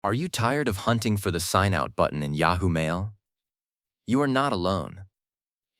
Are you tired of hunting for the sign out button in Yahoo Mail? You are not alone.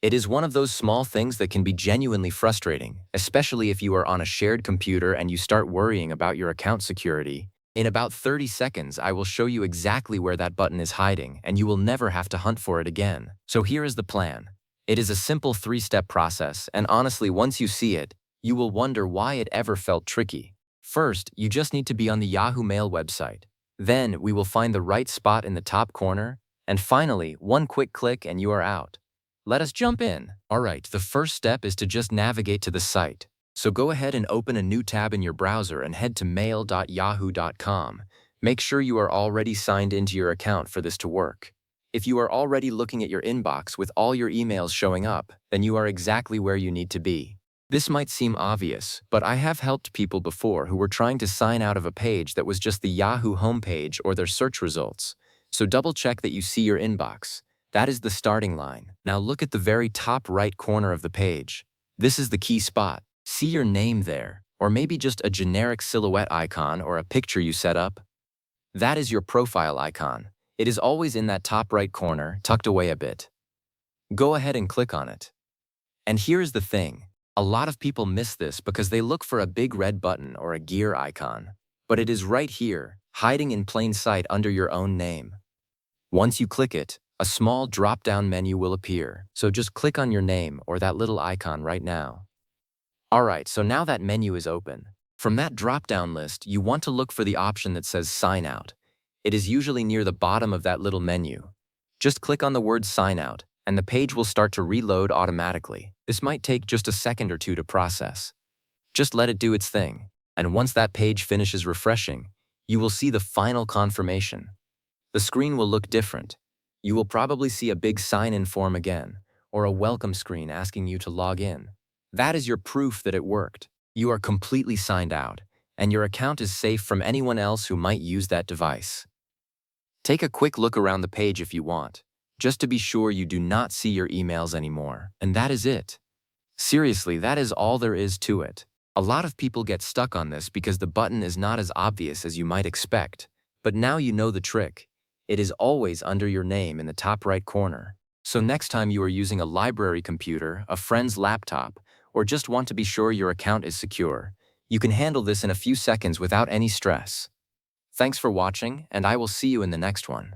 It is one of those small things that can be genuinely frustrating, especially if you are on a shared computer and you start worrying about your account security. In about 30 seconds, I will show you exactly where that button is hiding, and you will never have to hunt for it again. So here is the plan. It is a simple 3-step process, and honestly, once you see it, you will wonder why it ever felt tricky. First, you just need to be on the Yahoo Mail website. Then, we will find the right spot in the top corner, and finally, one quick click and you are out. Let us jump in. Alright, the first step is to just navigate to the site. So go ahead and open a new tab in your browser and head to mail.yahoo.com. Make sure you are already signed into your account for this to work. If you are already looking at your inbox with all your emails showing up, then you are exactly where you need to be. This might seem obvious, but I have helped people before who were trying to sign out of a page that was just the Yahoo homepage or their search results. So double check that you see your inbox. That is the starting line. Now look at the very top right corner of the page. This is the key spot. See your name there, or maybe just a generic silhouette icon or a picture you set up. That is your profile icon. It is always in that top right corner, tucked away a bit. Go ahead and click on it. And here is the thing. A lot of people miss this because they look for a big red button or a gear icon. But it is right here, hiding in plain sight under your own name. Once you click it, a small drop-down menu will appear, so just click on your name or that little icon right now. Alright, so now that menu is open. From that drop-down list, you want to look for the option that says Sign Out. It is usually near the bottom of that little menu. Just click on the word Sign Out, and the page will start to reload automatically. This might take just a second or two to process. Just let it do its thing, and once that page finishes refreshing, you will see the final confirmation. The screen will look different. You will probably see a big sign-in form again, or a welcome screen asking you to log in. That is your proof that it worked. You are completely signed out, and your account is safe from anyone else who might use that device. Take a quick look around the page if you want, just to be sure you do not see your emails anymore. And that is it. Seriously, that is all there is to it. A lot of people get stuck on this because the button is not as obvious as you might expect. But now you know the trick. It is always under your name in the top right corner. So next time you are using a library computer, a friend's laptop, or just want to be sure your account is secure, you can handle this in a few seconds without any stress. Thanks for watching, and I will see you in the next one.